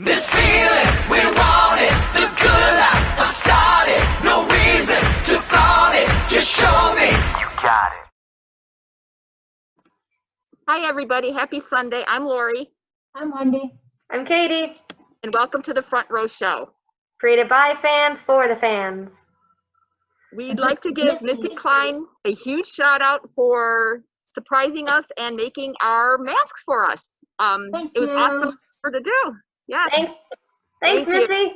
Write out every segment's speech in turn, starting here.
This feeling, we want it. The good life, I started. No reason to flaunt it. Just show me you got it. Hi, everybody. Happy Sunday. I'm Lori. I'm Wendy. I'm Katie. And welcome to the Front Row Show. Created by fans for the fans. We'd like to give Missy Klein a huge shout out for surprising us and making our masks for us. It was awesome for her to do. Yes. Thanks Thank you. Missy.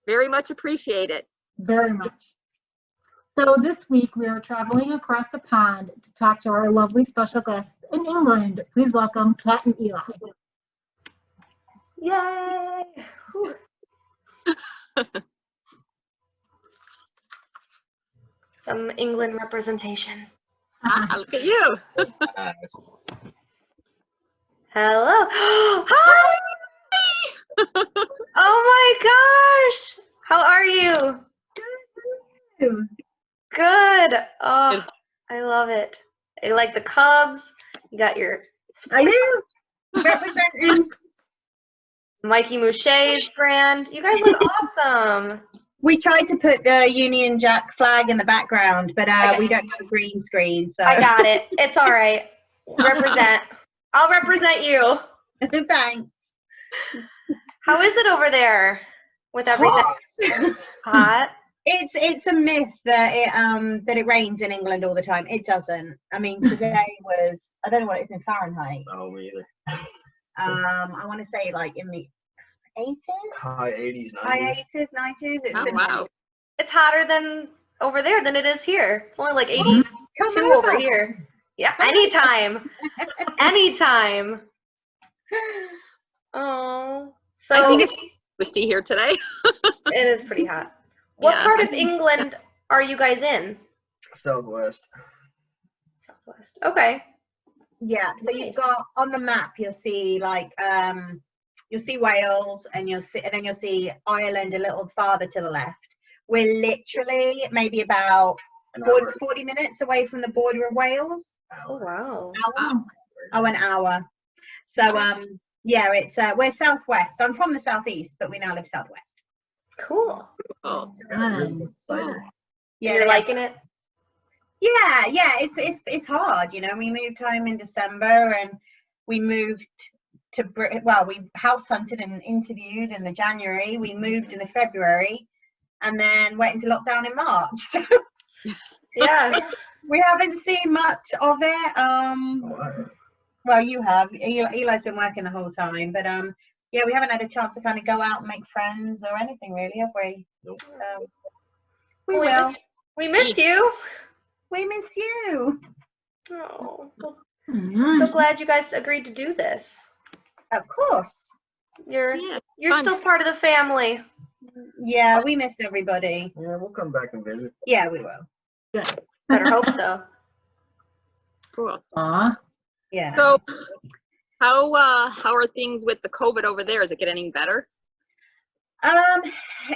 Very much appreciate it. Very much. So this week we are traveling across the pond to talk to our lovely special guests in England. Please welcome Kat and Eli. Yay! Some England representation. Look at you. Hello. Hi! Oh my gosh! How are you? Good. Oh, I love it. I like the Cubs. You got your I do. Representing. Mikey Mouche's brand. You guys look awesome. We tried to put the Union Jack flag in the background, but Okay. we don't have a green screen, so. I got it. It's all right. Represent. I'll represent you. Thanks. How is it over there with everything? Hot. It's a myth that it rains in England all the time. It doesn't. I mean, today was, I don't know what it is in Fahrenheit. Oh, me either. I want to say like in the 80s? High 80s, 90s. High 80s, 90s. It's Oh, been wow. It's hotter than over there than it is here. It's only like 82 Come over over. here. Yeah, anytime. Anytime. Oh. So I think it's misty here today. it is pretty hot. What Yeah. part of England are you guys in? Southwest. Southwest. Okay. Yeah, so Nice. you've got on the map you'll see like you'll see Wales and you'll see Ireland a little farther to the left. We're literally maybe about An 40 minutes away from the border of Wales. Oh wow. An hour. So yeah, it's we're southwest. I'm from the southeast, but we now live southwest. Cool. Oh, Yeah, You're liking it? yeah, it's hard, you know. We moved home in December and we moved to we house hunted and interviewed in the January. We moved in the February and then went into lockdown in March. So Yeah. we haven't seen much of it. Well, you have. Eli's been working the whole time, but yeah, we haven't had a chance to kind of go out and make friends or anything really, have we? Nope. So we Well, will. We miss you. We miss you. Oh. Well, Mm. so glad you guys agreed to do this. Of course. You're yeah. fun. still part of the family. Yeah, we miss everybody. Yeah, we'll come back and visit. Yeah, we will. Better hope so. Cool. Aw. Yeah. So, how are things with the COVID over there? Is it getting any better?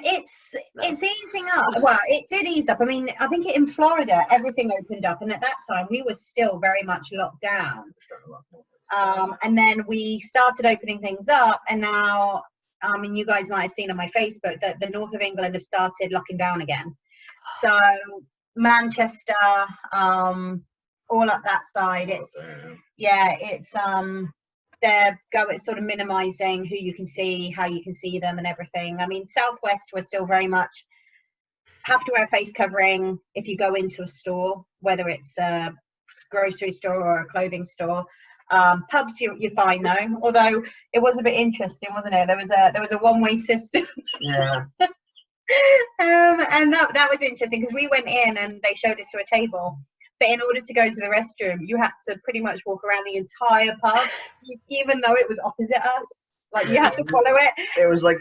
It's easing up. Well, it did ease up. I mean, I think in Florida everything opened up, and at that time we were still very much locked down. And then we started opening things up, and now, and you guys might have seen on my Facebook that the north of England have started locking down again. So Manchester, all up that side, it's they're going sort of minimizing who you can see, how you can see them and everything. I mean, Southwest, we're still very much have to wear a face covering if you go into a store, whether it's a grocery store or a clothing store. Pubs, you're fine though, although it was a bit interesting, wasn't it? There was a one-way system. Yeah. And that was interesting because we went in and they showed us to a table. But in order to go to the restroom, you had to pretty much walk around the entire pub, even though it was opposite us. Like, you had to follow it. It was like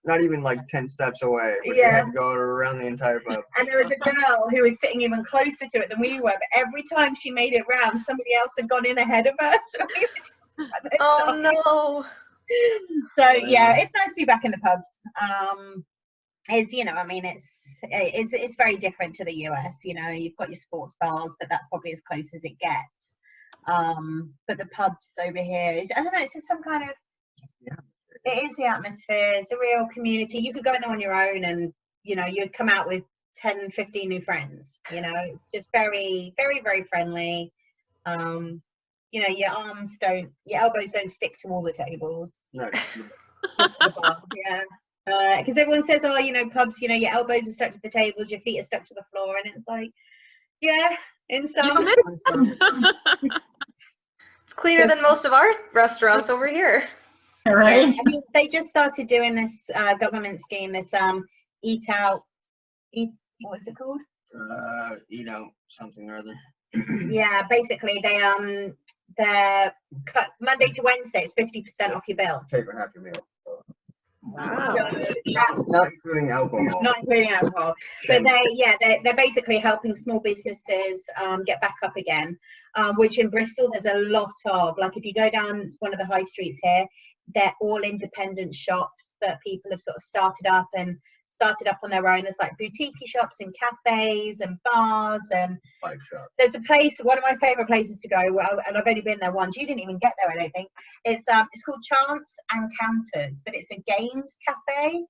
not even like 10 steps away. But you Yeah. had to go around the entire pub. And there was a girl who was sitting even closer to it than we were. But every time she made it round, somebody else had gone in ahead of her. So we were just Oh no. So, yeah, it's nice to be back in the pubs. I mean, it's very different to the US. You know, you've got your sports bars, but that's probably as close as it gets. But the pubs over here, I don't know, it's just some kind of It is the atmosphere. It's a real community. You could go in there on your own and, you know, you'd come out with 10, 15 new friends. You know, it's just very, very, very friendly. You know, your elbows don't stick to all the tables. No. Just to the bar, yeah. Because everyone says, oh, you know, pubs, you know, your elbows are stuck to the tables, your feet are stuck to the floor. And it's like, yeah, in some. It's cleaner than most of our restaurants over here. Right? Yeah, I mean, they just started doing this government scheme, this eat out, what is it called? Eat out something or other. Yeah, basically they're cut Monday to Wednesday. It's 50% off your bill. Pay for half your meal. Wow. So Not including alcohol. not including alcohol, but they're basically helping small businesses get back up again, which in Bristol there's a lot of. Like if you go down one of the high streets here, they're all independent shops that people have sort of started up on their own. There's like boutique shops and cafes and bars, and Bike shop. there's a place, one of my favorite places to go, and I've only been there once. You didn't even get there, I don't think. It's called Chance and Counters, but it's a games cafe.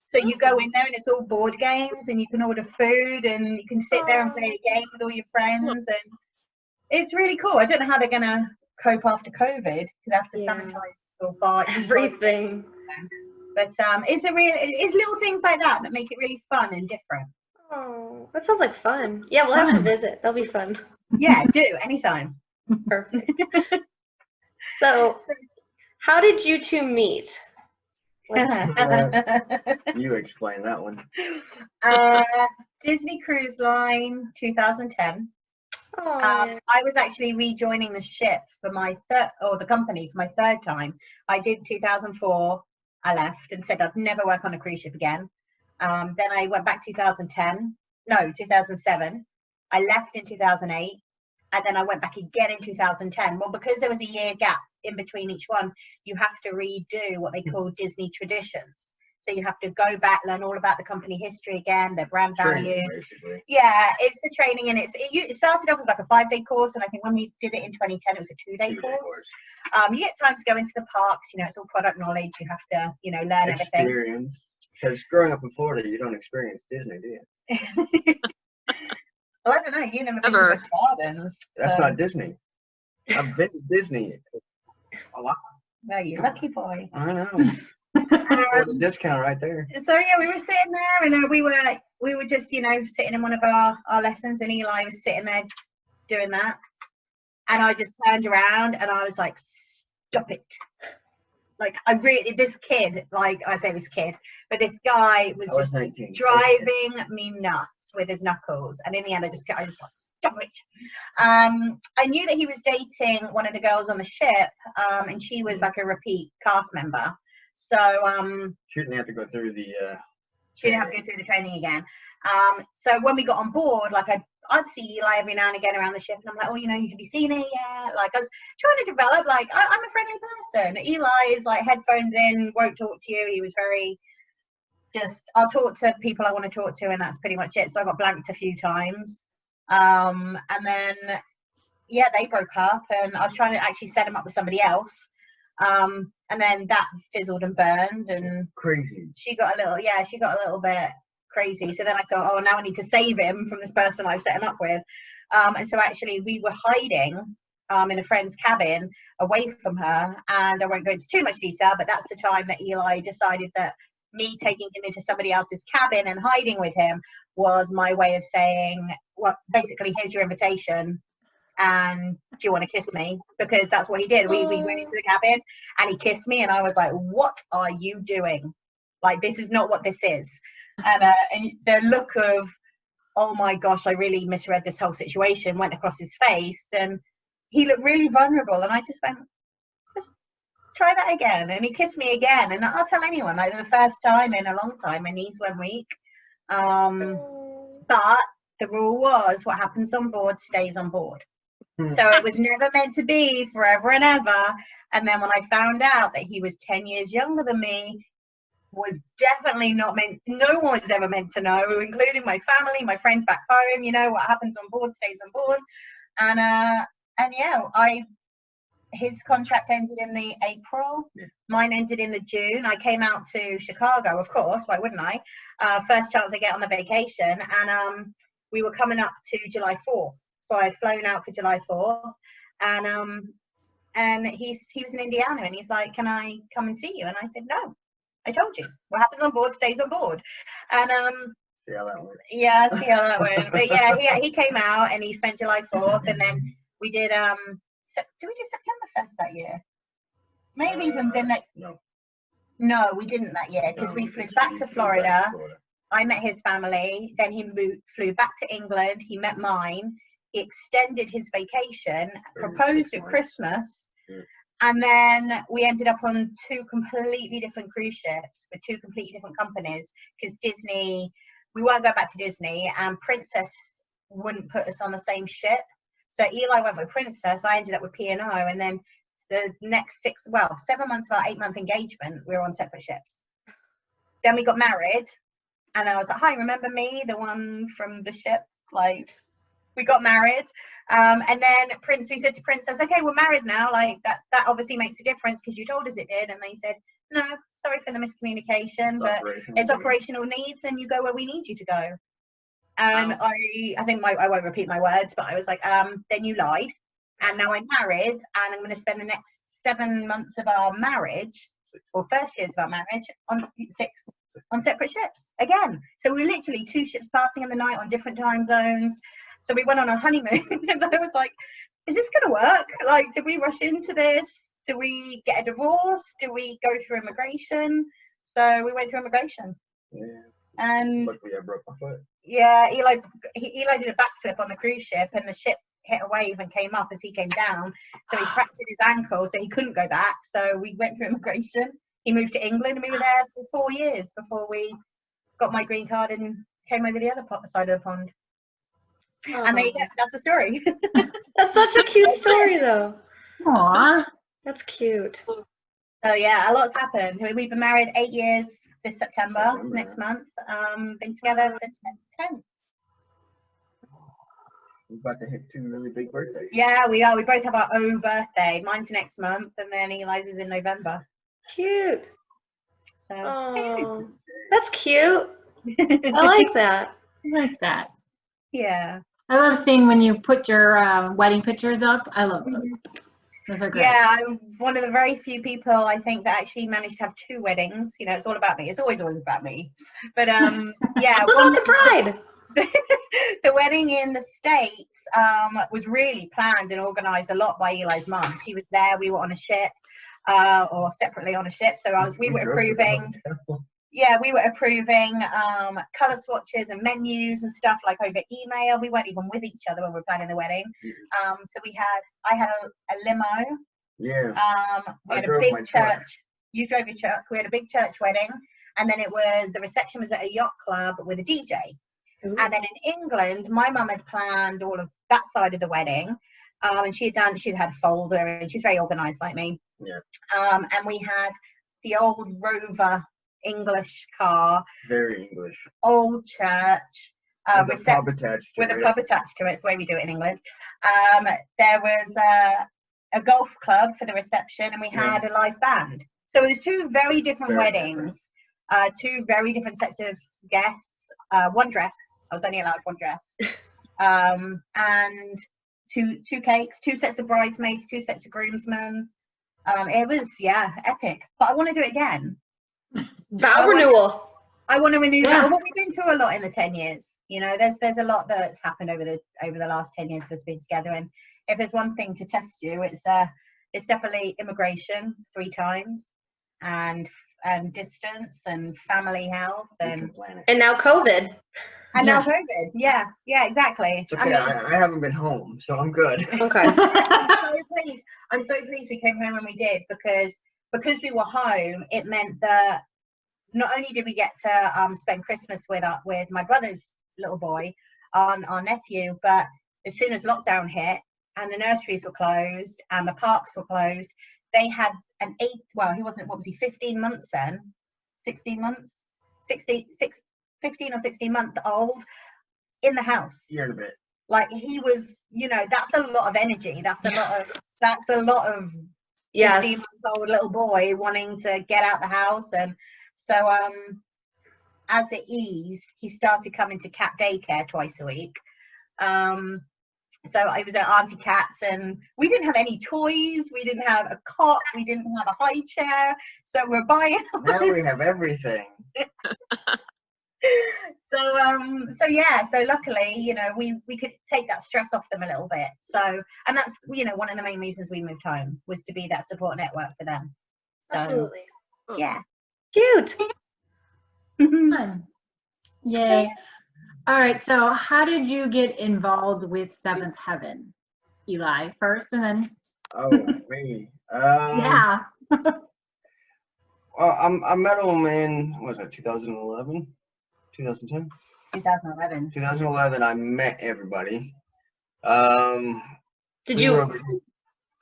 So you go in there and it's all board games, and you can order food, and you can sit there and play a game with all your friends, and it's really cool. I don't know how they're gonna cope after COVID. They have to sanitize or buy Everything. But it's little things like that that make it really fun and different. Oh, that sounds like fun. Yeah, we'll have to visit. That'll be fun. Yeah, do anytime. Perfect. So, how did you two meet? You explain that one. Disney Cruise Line 2010. Oh, I was actually rejoining the ship for my the company for my third time. I did 2004. I left and said I'd never work on a cruise ship again. Then I went back 2007. I left in 2008, and then I went back again in 2010. Well, because there was a year gap in between each one, you have to redo what they call Disney traditions. So you have to go back, learn all about the company history again, their brand values. Basically. Yeah, it's the training, and it started off as like a 5-day course, and I think when we did it in 2010, it was a 2-day course. You get time to go into the parks. You know, it's all product knowledge. You have to, you know, learn everything. Experience. Because growing up in Florida, you don't experience Disney, do you? Well, I don't know. You never been to Never. Busch Gardens. That's so- not Disney. I've been to Disney a lot. No, you lucky boy. I know. There's a discount right there. So yeah, we were sitting there, and we were just, you know, sitting in one of our lessons, and Eli was sitting there doing that, and I just turned around and I was like, stop it. Like, this kid, like I say this kid, but this guy was I was just 19. driving me nuts with his knuckles, and in the end I just like, stop it. I knew that he was dating one of the girls on the ship, and she was like a repeat cast member, so She didn't have to go through the she didn't have to go through the training again. So when we got on board, like I'd see Eli every now and again around the ship, and I'm like, oh, you know, have you seen it yet? Like, I was trying to develop, like, I'm a friendly person. Eli is like headphones in, won't talk to you. He was very just, I'll talk to people I want to talk to, and that's pretty much it. So I got blanked a few times. And then, yeah, they broke up, and I was trying to actually set him up with somebody else. And then that fizzled and burned, and crazy. she got a little bit crazy. So then I thought, oh, now I need to save him from this person I've set him up with. And so actually we were hiding in a friend's cabin away from her, and I won't go into too much detail, but that's the time that Eli decided that me taking him into somebody else's cabin and hiding with him was my way of saying, well, basically, here's your invitation, and do you want to kiss me? Because that's what he did. We went into the cabin and he kissed me, and I was like, what are you doing? Like, this is not what this is. And the look of, oh my gosh, I really misread this whole situation, went across his face, and he looked really vulnerable, and I just went, just try that again. And he kissed me again, and I'll tell anyone, like, the first time in a long time, my knees went weak. But the rule was, what happens on board stays on board. So it was never meant to be forever and ever. And then when I found out that he was 10 years younger than me, was definitely not meant, no one was ever meant to know, including my family, my friends back home. You know, what happens on board stays on board. And yeah, his contract ended in the April. Yeah. Mine ended in the June. I came out to Chicago, of course. Why wouldn't I? First chance I get on the vacation, and we were coming up to July 4th. So I had flown out for July 4th, and he was in Indiana, and he's like, "Can I come and see you?" And I said, "No, I told you. What happens on board stays on board." And See how that went. yeah, see how that went. But yeah, he came out and he spent July 4th, and then we did did we do September Fest that year? Maybe even been that. No, we didn't that year because we flew back to Florida. I met his family. Then he flew back to England. He met mine. He extended his vacation, proposed at Christmas, and then we ended up on 2 completely different cruise ships with 2 completely different companies because Disney. We weren't going back to Disney, and Princess wouldn't put us on the same ship. So Eli went with Princess. I ended up with P&O, and then the next 7 months of our 8-month engagement, we were on separate ships. Then we got married, and I was like, "Hi, remember me, the one from the ship?" Like, we got married, and then we said to Princess, "Okay, we're married now. Like that obviously makes a difference because you told us it did." And they said, "No, sorry for the miscommunication, but it's operational needs, and you go where we need you to go." And I think I won't repeat my words, but I was like, "Then you lied, and now I'm married, and I'm going to spend the next 7 months of our marriage, or first years of our marriage, on separate ships again." So we were literally 2 ships passing in the night on different time zones. So we went on a honeymoon, and I was like, "Is this going to work? Like, did we rush into this? Do we get a divorce? Do we go through immigration?" So we went through immigration. Yeah. And luckily I broke my foot. yeah, Eli did a backflip on the cruise ship, and the ship hit a wave and came up as he came down. So he fractured his ankle, so he couldn't go back. So we went through immigration. He moved to England, and we were there for 4 years before we got my green card and came over the other side of the pond. And there you go. That's the story. That's such a cute story, though. Aw. That's cute. So yeah, a lot's happened. We've been married 8 years this September, next month. Been together for 10. We're about to hit 2 really big birthdays. Yeah, we are. We both have our own birthday. Mine's next month, and then Eli's is in November. Cute. So Oh, that's cute. I like that. I like that. yeah. I love seeing when you put your wedding pictures up. I love those. Those are great. Yeah, I'm one of the very few people I think that actually managed to have 2 weddings. You know, it's all about me. It's always about me. But yeah, What about the bride? the wedding in the States was really planned and organized a lot by Eli's mum. She was there. We were on a ship, or separately on a ship. So we were approving. Yeah, we were approving color swatches and menus and stuff like over email. We weren't even with each other when we were planning the wedding. So I had a limo. Yeah. We had a big church. You drove your truck. We had a big church wedding, and then the reception was at a yacht club with a DJ. Ooh. And then in England, my mum had planned all of that side of the wedding, and she'd had a folder, and she's very organised like me. Yeah. And we had the old Rover English car, Very English. old church, With a pub attached to with a it. pub attached to it. It's the way we do it in England. There was a golf club for the reception, and we had a live band. So it was 2 very different weddings, 2 very different sets of guests, 1 dress. I was only allowed 1 dress, and two cakes, 2 sets of bridesmaids, 2 sets of groomsmen. It was epic. But I want to do it again. Vow renewal. I want to renew Yeah. that. Well, we've been through a lot in the 10 years. You know, there's a lot that's happened over the last 10 years of us being together. And if there's one thing to test you, it's definitely immigration 3 times, and distance, and family health, and And now COVID. now COVID. Yeah, exactly. It's okay. I haven't been home, so I'm good. Okay. I'm so pleased we came home when we did, because we were home, it meant that not only did we get to spend Christmas with my brother's little boy, our nephew, but as soon as lockdown hit and the nurseries were closed and the parks were closed, they had an 15 months then? 16 months? 15 or 16 month old in the house. Year and a bit. Like he was, you know, that's a lot of energy. That's a lot of 15 Yes. months old little boy wanting to get out the house. And so as it eased, he started coming to cat daycare twice a week. So I was at Auntie Cat's, and we didn't have any toys, we didn't have a cot, we didn't have a high chair, so we're buying all Now we this. have everything. So yeah, so luckily, you know, we could take that stress off them a little bit. So, and that's, you know, one of the main reasons we moved home, was to be that support network for them. So Absolutely. yeah. Cute. Fun. Yay. All right, so how did you get involved with Seventh Heaven? Eli first, and then Oh, me. yeah. Well, I met him in, what was it, 2011? 2010? 2011. 2011, I met everybody. Did we you were-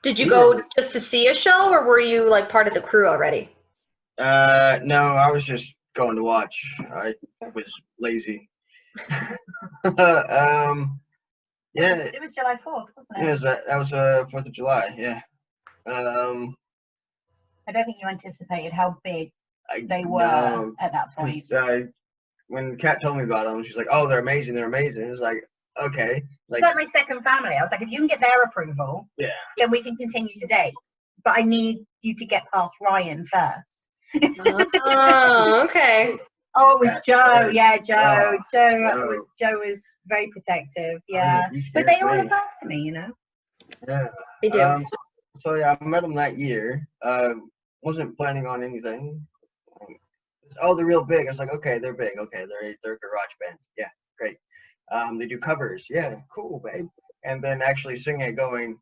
did you we go were- just to see a show, or were you like part of the crew already? No, I was just going to watch. I was lazy. Yeah, It was July 4th, wasn't it? yeah, that was 4th of July. Yeah. I don't think you anticipated how big I they were know, at that point. 'cause, when Kat told me about them, she's like, "Oh, they're amazing, they're amazing." It was like, okay, It's like, like my second family. I was like, if you can get their approval, yeah, then we can continue to date. But I need you to get past Ryan first. Oh, okay. Oh, it was That's Joe. right. Yeah, Joe. Oh, Joe was very protective. Yeah, you but scared they all me. look after me, you know. Yeah. They do. So yeah, I met them that year. Wasn't planning on anything. Oh, they're real big. I was like, okay, they're big. Okay, they're a garage band. Yeah, great. They do covers. Yeah, cool, babe. And then actually singing it, going,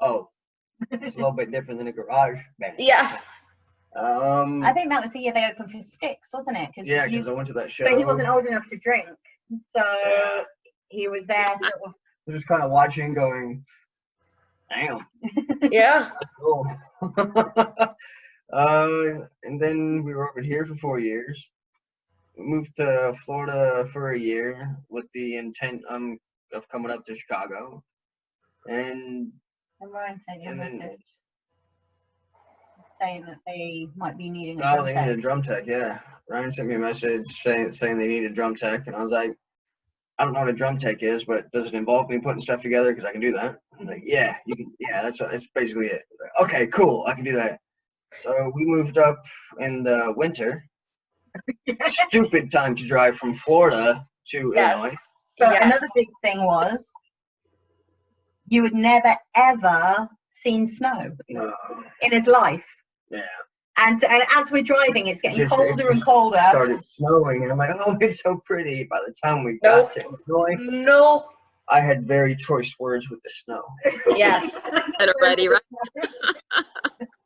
oh, it's a little bit different than a garage band. Yes. I think that was the year they opened for Styx, wasn't it? Yeah, because I went to that show. but he wasn't old enough to drink, so Yeah. he was there sort of. I was just kind of watching, going, damn, Yeah. that's cool. And then we were over here for 4 years. We moved to Florida for a year with the intent of coming up to Chicago. And And Ryan sent you a And then- message saying that they might be needing a oh, drum they tech. needed a drum tech, yeah. Ryan sent me a message saying they needed a drum tech, and I was like, I don't know what a drum tech is, but does it involve me putting stuff together? Because I can do that. I was like, yeah, you can. Yeah, that's basically it. Like, okay, cool, I can do that. So we moved up in the winter. Stupid time to drive from Florida to Yes. Illinois. But Yes. another big thing was you had never ever seen snow No, in his life. yeah. And as we're driving, it's getting Just- colder and colder. Started snowing, and I'm like, oh, it's so pretty. By the time we Nope. got to Illinois, Nope. I had very choice words with the snow. Yes. Said already, right?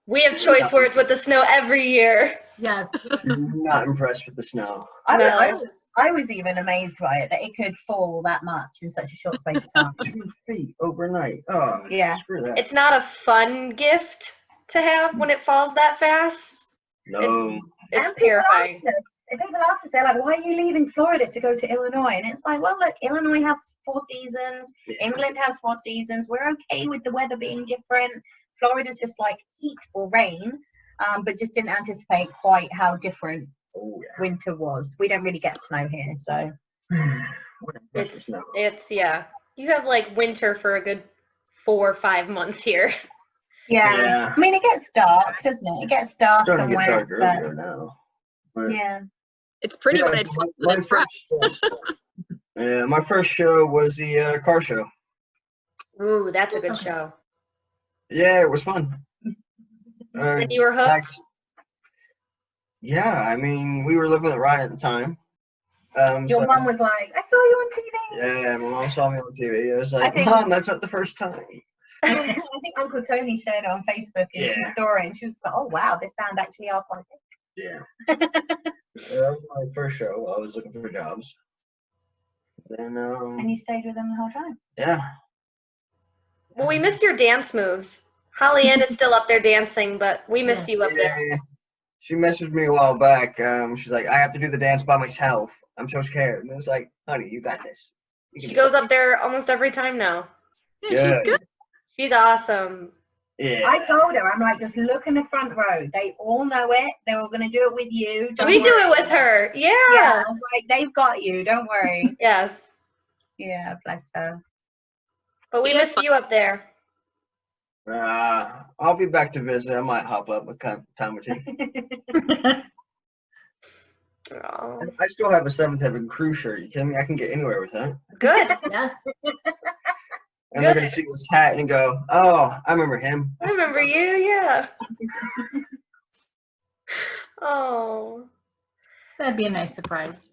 We have choice words with the snow every year. Yes. Not impressed with the snow. I was even amazed by it, that it could fall that much in such a short space of time. 2 feet overnight. Oh, Yeah. screw that. It's not a fun gift to have when it falls that fast. No. It's And people terrifying. ask us- and people ask us, they're like, why are you leaving Florida to go to Illinois? And it's like, well, look, Illinois have 4 seasons. Yeah. England has 4 seasons. We're okay with the weather being different. Florida's just like heat or rain, but just didn't anticipate quite how different Oh, winter was. We don't really get snow here, so. yeah. What a bunch of It's snow. yeah. You have like winter for a good 4 or 5 months here. Yeah. Yeah. I mean, it gets dark, doesn't it? It gets dark Starting and to get wet, dark but earlier now. But yeah. It's pretty yeah, when so it's my it's fresh. first, yeah, my first show was the car show. Ooh, that's a good show. Yeah, it was fun. And you were hooked? Max- yeah, I mean, we were living with Ryan at the time. Your so- mum was like, I saw you on TV. Yeah, my mom saw me on TV. I was like, think- Mom, that's not the first time. I think Uncle Tony shared it on Facebook and she Yeah. saw it and she was like, oh wow, this band actually are quite big. Yeah. That was my first show while I was looking for jobs. Then, And you stayed with them the whole time. yeah. Well, we miss your dance moves. Holly Ann is still up there dancing, but we miss you up there. Yeah. She messaged me a while back. She's like, I have to do the dance by myself. I'm so scared. And I was like, honey, you got this. She goes up there almost every time now. Yeah, Yeah. she's good. She's awesome. Yeah. I told her, I'm like, just look in the front row. They all know it. They're all going to do it with you. Don't We do worry. it with her. Yeah, Yeah. I was like, they've got you. Don't worry. Yes. Yeah, bless her. But we She is miss fun. you up there. I'll be back to visit. I might hop up a time or two. Oh, I still have a Seventh Heaven crew shirt. You kidding me? I can get anywhere with that. good. Yes. And they're gonna see this hat and go, "Oh, I remember him." I remember you. Yeah. Oh, That'd be a nice surprise.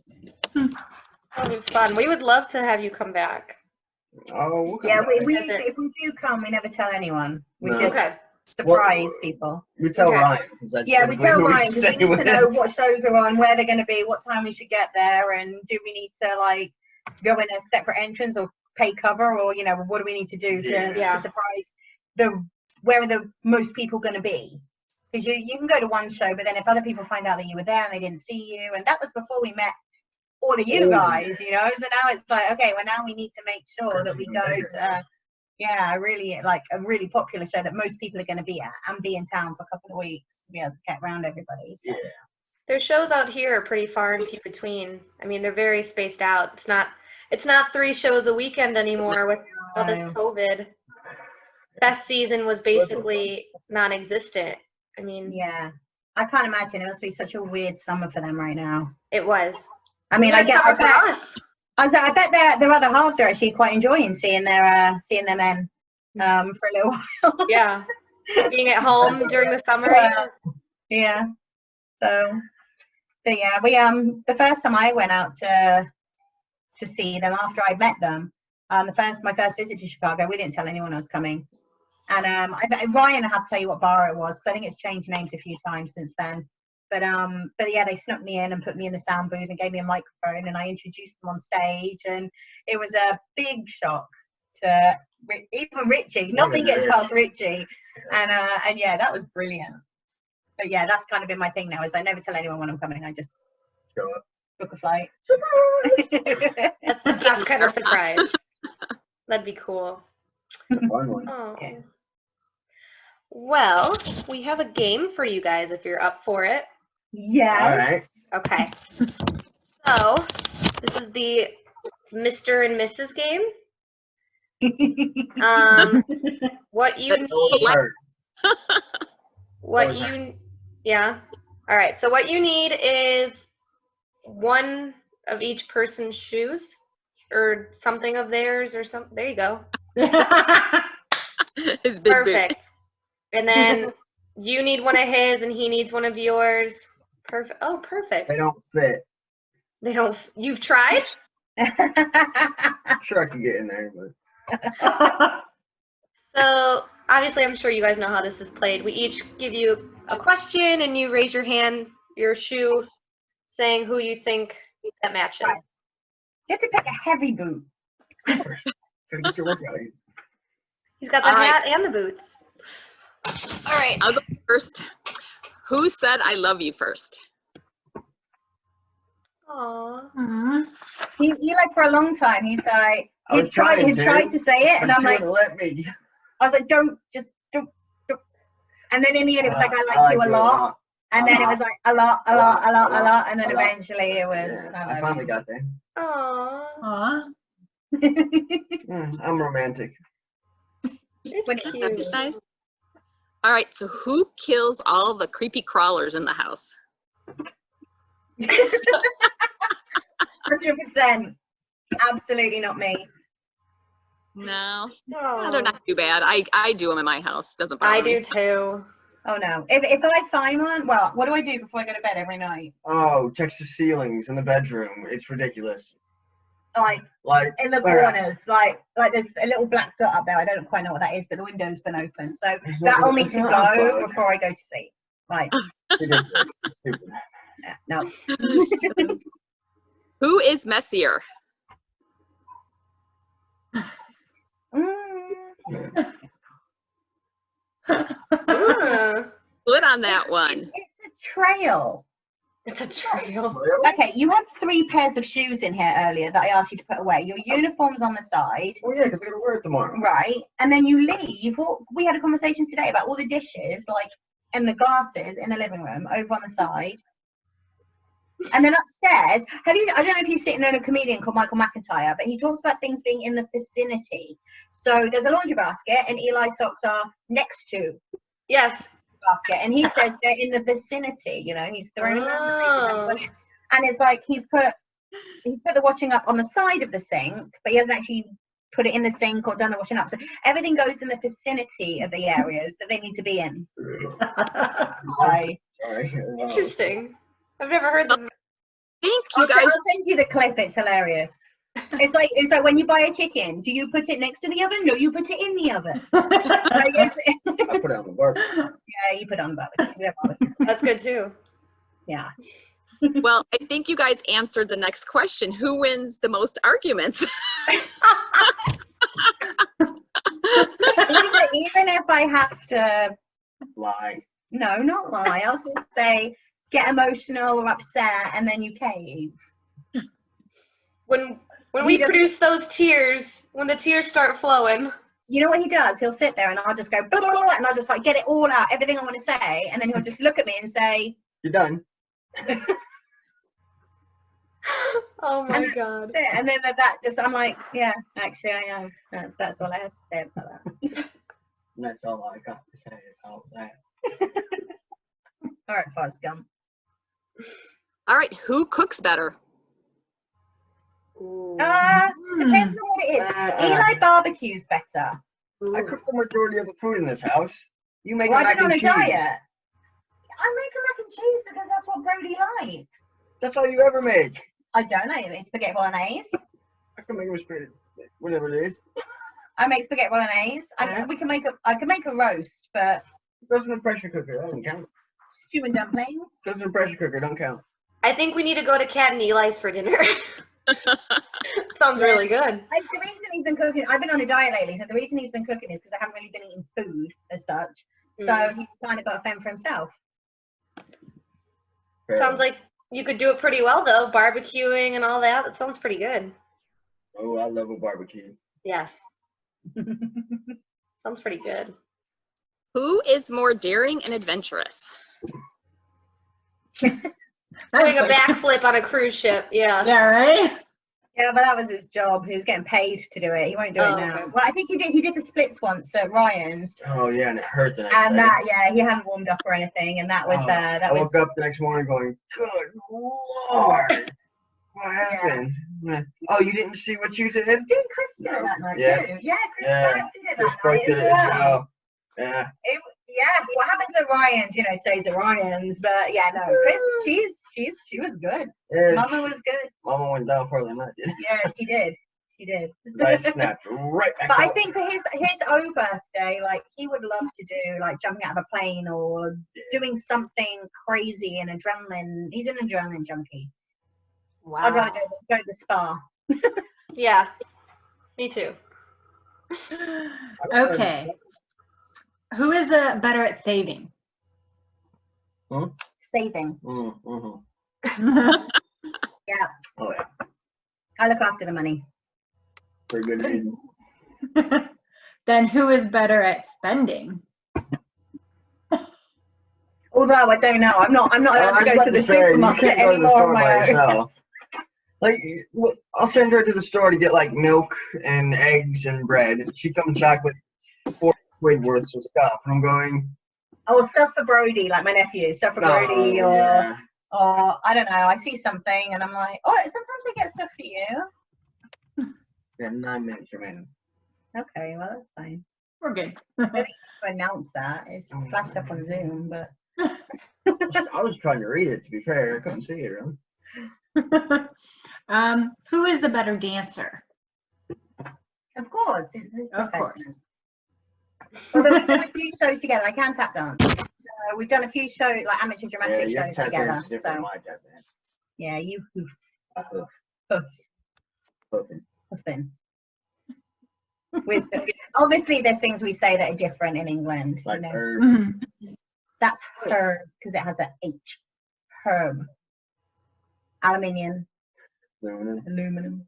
that'll be fun. We would love to have you come back. Oh, we'll come Yeah, back. if we do come, we never tell anyone. We No. just Okay. surprise people. We tell Okay. Ryan because that's Yeah, we typically tell who Ryan because we stay need with. to know what shows are on, where they're going to be, what time we should get there, and do we need to like go in a separate entrance or pay cover, or what do we need to do to, Yeah. to surprise where are the most people going to be? Because you can go to one show, but then if other people find out that you were there and they didn't see you, and that was before we met all of you guys, so now it's like, okay, well now we need to make sure that we go to a really popular show that most people are going to be at and be in town for a couple of weeks to be able to get around everybody. So. Yeah. Their shows out here are pretty far and few between. I mean, they're very spaced out. It's not 3 shows a weekend anymore with all this COVID. Best season was basically non-existent. I mean, Yeah, I can't imagine. It must be such a weird summer for them right now. it was. I mean, Weird summer for bet us. I bet their other halves are actually quite enjoying seeing their men for a little while. Yeah. Being at home during the summer. Yeah. So, but yeah, we the first time I went out to see them after I met them, my first visit to Chicago, we didn't tell anyone I was coming. And Ryan, I have to tell you what bar it was because I think it's changed names a few times since then. But yeah, they snuck me in and put me in the sound booth and gave me a microphone and I introduced them on stage, and it was a big shock to even Richie. Nothing gets past Richie, and yeah, that was brilliant. But yeah, that's kind of been my thing now, is I never tell anyone when I'm coming. I just Show up. book a flight. That's the best kind of surprise. That'd be cool. It's a fun one. Oh. Yeah. Well, we have a game for you guys if you're up for it. Yes. Okay. So, this is the Mr. and Mrs. game. What you need, yeah. All right. So what you need is one of each person's shoes or something of theirs or something. There you go. His big boot. Perfect. And then you need one of his and he needs one of yours. Perfect. Oh, perfect. They don't fit. They don't. You've tried? I'm sure I could get in there, but So obviously, I'm sure you guys know how this is played. We each give you a question, and you raise your hand, your shoe, saying who you think that matches. Right. You have to pick a heavy boot. gotta get your workout in. He's got the All right. hat and the boots. All right, I'll go first. Who said I love you first? Aww. Aw. He like for a long time. He's like I was he tried to say it, and But I'm she like, wouldn't let me. I was like, don't. And then in the end, it was like, I like you a lot. And then it was like a lot. And then eventually it was. Yeah, I finally got there. Aww. Aw. I'm romantic. It's When That's cute. nice. All right, so who kills all the creepy crawlers in the house? 100%. Absolutely not me. No, Aw. they're not too bad. I do them in my house. Doesn't bother I me. do too. Oh no. If I find one, well, what do I do before I go to bed every night? Oh, checks the ceilings in the bedroom. It's ridiculous. Like Like in the where- corners, like there's a little black dot up there. I don't quite know what that is, but the window's been open, so that'll need to go before I go to sleep. Like, Ridiculous. It's stupid. no. Who is messier? Mm, Ooh. Split on that one. it's a trail. It's a trail. Okay, you had 3 pairs of shoes in here earlier that I asked you to put away. Your uniform's on the side, Oh yeah, because I gotta wear it tomorrow. right? And then you leave. We had a conversation today about all the dishes, like, and the glasses in the living room over on the side. And then upstairs, I don't know if you've seen a comedian called Michael McIntyre, but he talks about things being in the vicinity. So there's a laundry basket and Eli's socks are next to Yes. basket, and he says they're in the vicinity, you know, he's thrown them around the Oh. places, and it's like he's put the washing up on the side of the sink, but he hasn't actually put it in the sink or done the washing up. So everything goes in the vicinity of the areas that they need to be in. Right. Sorry. Wow. Interesting. I've never heard of Think I'll you guys send you the clip, it's hilarious. It's like when you buy a chicken, do you put it next to the oven? No, you put it in the oven. Like, I put it on the bar. yeah, you put it on the barbecue. We have barbecues. That's good too. Yeah. well, I think you guys answered the next question. Who wins the most arguments? Even if I have to, Lie. no, not lie. I was going to say get emotional or upset, and then you cave. When He we doesn't- produce those tears, when the tears start flowing. You know what he does? He'll sit there, and I'll just go blah, blah, blah, and I'll just like get it all out, everything I want to say, and then he'll just look at me and say, You're done. Oh my And god. "That's it." And then that just, I'm like, yeah, actually, I am. That's all I have to say about that. And that's all I got to say about that. All right, Forrest Gump. All right, who cooks better? Ooh. Depends on what it is. Eli barbecues better. I cook the majority of the food in this house. You make Well, a I've mac been on and a cheese. diet. I make a mac and cheese because that's what Brody likes. That's all you ever make. I don't. I make spaghetti bolognese. I can make a spaghetti, whatever it is. I make spaghetti bolognese. I can make a roast, but It goes in the pressure cooker. That doesn't count. stew and dumplings. Goes in the pressure cooker. Don't count. I think we need to go to Cat and Eli's for dinner. Sounds really good. The reason he's been cooking, I've been on a diet lately, so the reason he's been cooking is because I haven't really been eating food as such. So he's kind of got a fend for himself. Sounds like you could do it pretty well though, barbecuing and all that. That sounds pretty good. Oh, I love a barbecue. Yes. Sounds pretty good. Who is more daring and adventurous? Doing a backflip on a cruise ship. Yeah. Yeah, right? Yeah, but that was his job. He was getting paid to do it. He won't do Oh, it now. okay. Well, I think he did the splits once at Ryan's, Oh yeah, and it hurt the next and day. that, yeah, he hadn't warmed up or anything, and that was I woke up the next morning going, "Good Lord, what happened?" Oh, you didn't see what you did? Didn't Chris do it that night Yeah. too? Yeah, Chris Yeah. Pratt did it Chris that Pratt night did as it as well. well. Yeah. Yeah, what happens at Ryan's, stays at Ryan's, but yeah, no, Chris, she was good. Yeah, Mama was good. Mama went down further than I did. Yeah, she did. She did. I snapped right back But I up. think for his O birthday, like he would love to do like jumping out of a plane or doing something crazy and adrenaline. He's an adrenaline junkie. Wow. I'd rather go to the spa. Yeah. Me too. Okay. Who is better at saving? Saving. Mm-hmm. Yeah, Oh yeah, I look after the money. pretty good dude. Then who is better at spending? Although I don't know, I'm not allowed to go to the You supermarket can't go to the anymore store on by my own. yourself. Like, I'll send her to the store to get like milk and eggs and bread. She comes back with 4 quid worth of stuff, and I'm going, Oh, stuff for Brody, like my nephew, stuff for Brody, "Oh, yeah." or I don't know. I see something and I'm like, oh, sometimes I get stuff for you. Yeah, 9 minutes remaining. Okay, well that's fine. We're good. To announce that, it's flashed up on Zoom, but I was trying to read it. To be fair, I couldn't see it really. Who is the better dancer? of course, it's his Of course. profession. Although we've done a few shows together, I can tap dance. So we've done a few shows, like amateur Yeah, dramatic your shows tap together. dance is different So than my tap dance. yeah, you hoof, I hoof. hoof, Hoofing. hoofing. Obviously, there's things we say that are different in England. Like you know, herb. Mhm. that's herb because it has a H. Herb. Aluminium, aluminum,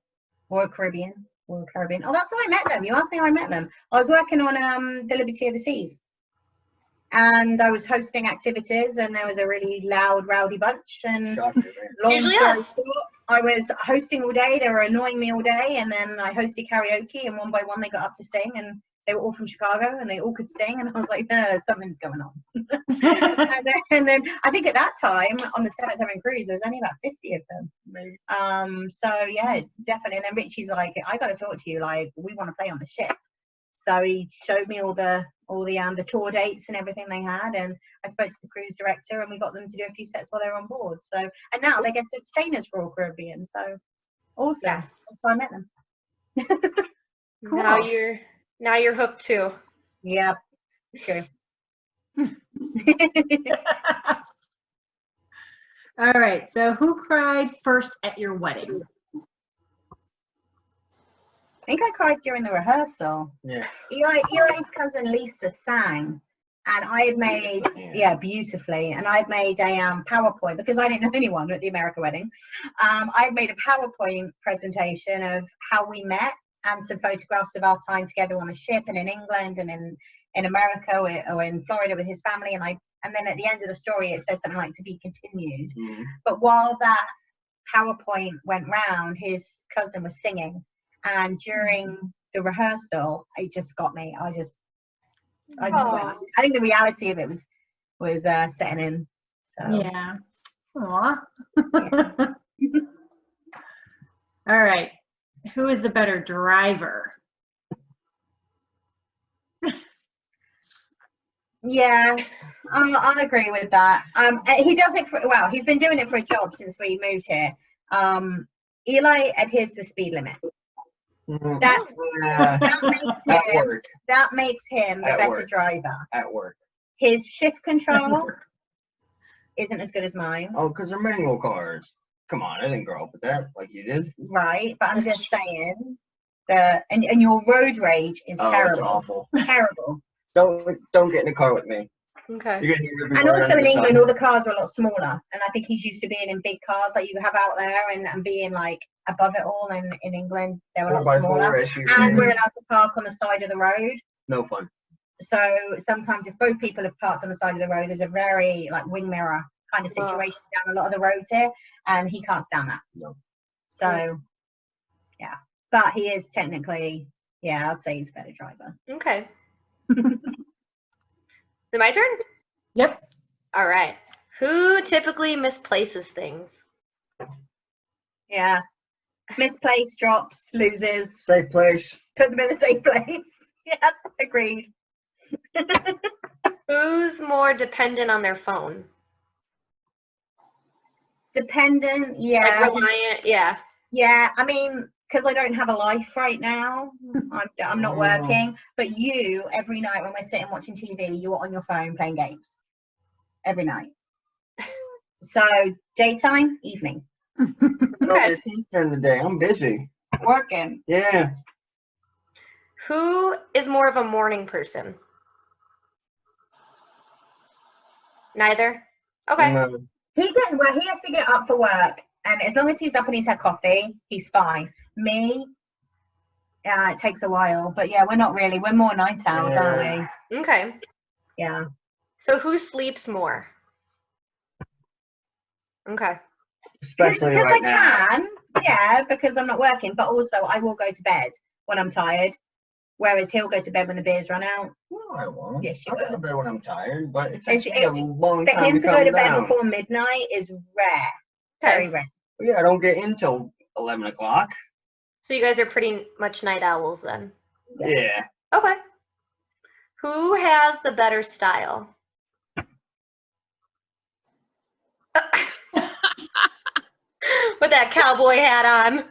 Royal Caribbean. Oh, that's how I met them. You asked me how I met them. I was working on the Liberty of the Seas, and I was hosting activities, and there was a really loud, rowdy bunch. And long Usually story us. short, I was hosting all day. They were annoying me all day, and then I hosted karaoke, and one by one they got up to sing, and they were all from Chicago, and they all could sing, and I was like, something's going on. and then I think at that time on the Seventh Heaven cruise, there was only about 50 of them. Maybe. So yeah, it's definitely. And then Richie's like, I got to talk to you. Like, we want to play on the ship. So he showed me all the tour dates and everything they had, and I spoke to the cruise director, and we got them to do a few sets while they were on board. So, and now they get entertainers for Royal Caribbean. So awesome. Yes. That's how I met them. Cool. Now you're hooked too. Yeah, it's true. All right. So who cried first at your wedding? I think I cried during the rehearsal. Yeah. Eli's cousin Lisa sang, and I had made beautifully, and I'd made a PowerPoint because I didn't know anyone at the America wedding. I made a PowerPoint presentation of how we met and some photographs of our time together on the ship and in England and in America or in Florida with his family, and then at the end of the story it says something like "to be continued." Mm-hmm. But while that PowerPoint went round, his cousin was singing, and during the rehearsal it just got me. I just went. I think the reality of it was setting in. So Yeah. Aw. yeah. All right. Who is the better driver? Yeah, I'll agree with that. He does it he's been doing it for a job since we moved here. Eli adheres to the speed limit. That makes him a At better work. driver. At work. His shift control isn't as good as mine, Oh, because they're manual cars. Come on, I didn't grow up with that like you did. right? But I'm just saying and your road rage is Oh, it's terrible. awful. Terrible. Don't get in the car with me. Okay. You're gonna hear every And word also under in the England, sun. all the cars are a lot smaller. And I think he's used to being in big cars like you have out there and being like above it all. And in England, they're a lot 4x4 smaller. SUV. And we're allowed to park on the side of the road. No fun. So sometimes if both people have parked on the side of the road, there's a very like wing mirror kind of Wow. situation down a lot of the roads here. And he can't stand that. No. So, yeah. But he is technically, I'd say he's a better driver. Okay. Is it my turn? Yep. All right. Who typically misplaces things? Yeah. Misplaced, drops, loses, Safe place. put them in a safe place. Yeah, agreed. Who's more dependent on their phone? Dependent, Like reliant, yeah. Yeah, I mean, because I don't have a life right now. I'm not working. But you, every night when we're sitting watching TV, you're on your phone playing games. Every night. So daytime, evening. Okay. During the day, I'm busy. Working. Yeah. Who is more of a morning person? Neither? Okay. He has to get up for work. And as long as he's up and he's had coffee, he's fine. Me, it takes a while. But yeah, we're not really. We're more night owls, aren't we? Okay. Yeah. So who sleeps more? Okay. Especially Because right I now. can, yeah, because I'm not working. But also, I will go to bed when I'm tired, whereas he'll go to bed when the beers run out. No, I won't. Yes, you I'll go to will. bed when I'm tired, but it takes It's- me a long For time him to to go calm to bed down. before midnight is rare, very Okay. rare. Yeah, I don't get in till 11 o'clock. So you guys are pretty much night owls then. Yeah. Okay. Who has the better style? With that cowboy hat on.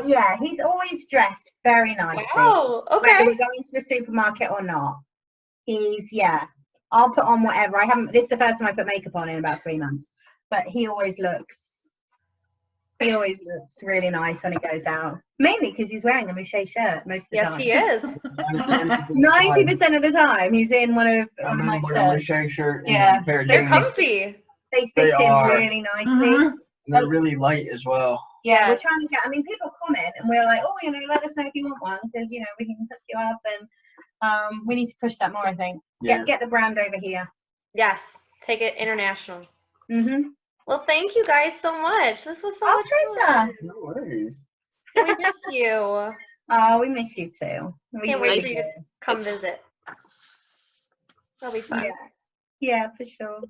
Yeah, he's always dressed very nicely. Oh, Whether okay. we're going to the supermarket or not, I'll put on whatever. This is the first time I put makeup on in about 3 months, but he always looks really nice when he goes out. Mainly because he's wearing a Mouche shirt most of the Yes, time. he is. 90% of the time he's in one of my I'm wearing a shirts. shirt and Yeah. a pair of They're jeans. comfy. They They fit in are. really nicely. Mhm. And they're really light as well. Yeah, we're Yes. trying to get. I mean, people comment, and we're like, oh, let us know if you want one, because we can hook you up, and we need to push that more. I think. Yeah. Get the brand over here. Yes. Take it international. Mm-hmm. Well, thank you guys so much. This was so Oh, much fun. Trisha. No worries. We miss you. Oh, we miss you too. We Can't wait really for you do. to come visit. That'll be fun. Yeah, for sure.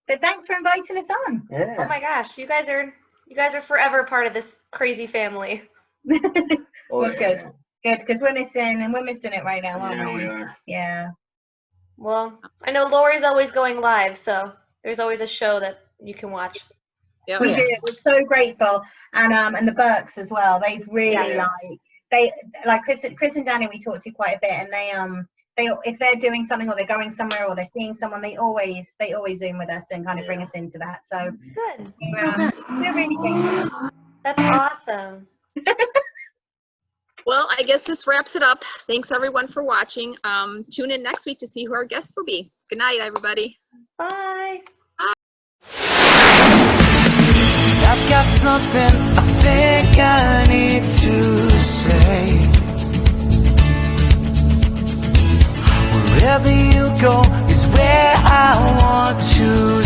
But thanks for inviting us on. Oh Yeah. my gosh, you guys are forever part of this crazy family. Well, good, because we're missing it right now, aren't Yeah, we? we are. Yeah. Well, I know Lori's always going live, so there's always a show that you can watch. Yeah. We Yeah. do. We're so grateful, and the Burks as well. They've really Yeah. like Chris and Danny. We talked to quite a bit, and they if they're doing something or they're going somewhere or they're seeing someone, they always Zoom with us and kind of bring us into that. So Good. we're really thankful. That's awesome. Well, I guess this wraps it up. Thanks everyone for watching. Tune in next week to see who our guests will be. Good night, everybody. Bye. I've got something I think I need to say. Wherever you go is where I want to